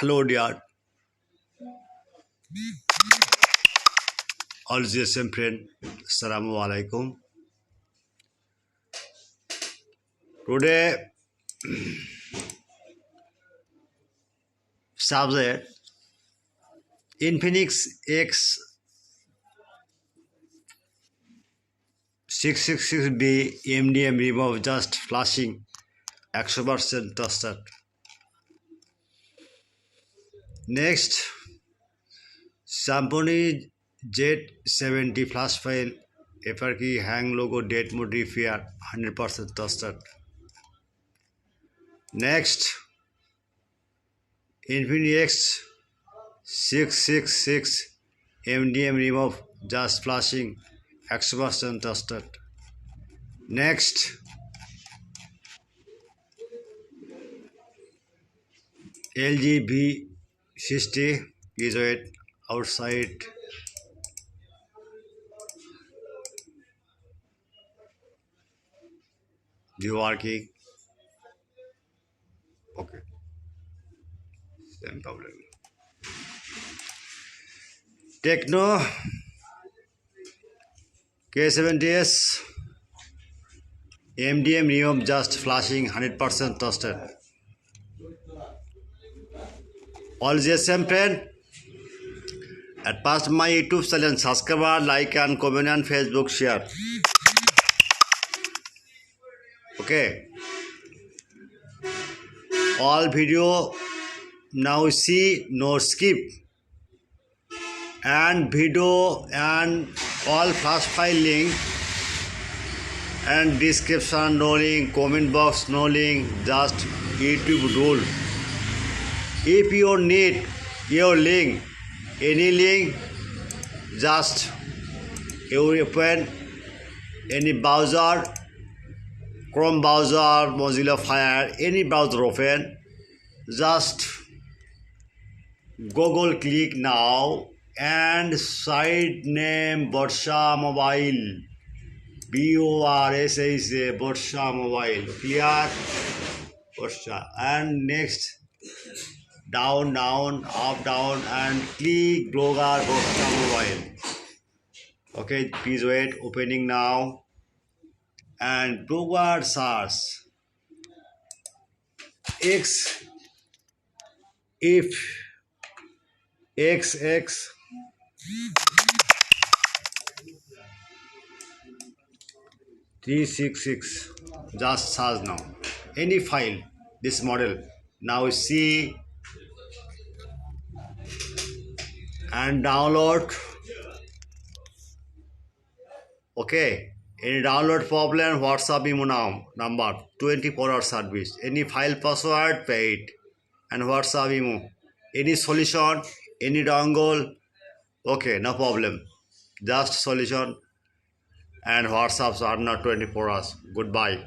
Hello, dear. All the same friend. Assalamu alaikum. Today, subject Infinix X671 MDM remove just flashing 100% trusted. Next, Symphony Z70 flash file FRK hang logo date mode repair 100% trusted. Next, Infinix X671 MDM remove just flashing 100% trusted. Next, LG V60 is it outside. Working. Okay, same problem. Techno K70S MDM remove just flashing 100% trusted. All the same friend. At past my YouTube channel, subscribe, like and comment and Facebook share. Okay. All video now see, no skip. And video and all flash file link and description no link, comment box no link, just YouTube rule. If you need your link, any link, just you open any browser, Chrome browser, Mozilla Fire, any browser open, just Google click now and site name Borsha Mobile, BORSA Borsha Mobile, clear? Borsha. And next down, up, down and click blogger Borsha Mobile. Okay, please wait, opening now. And blogger search X if XX 366, just search now any file this model. Now see and download. Okay, any download problem, WhatsApp imo now number 24-hour service, any file password paid and WhatsApp imo, any solution, any dongle. Okay, no problem, just solution and WhatsApps are not 24 hours. Goodbye.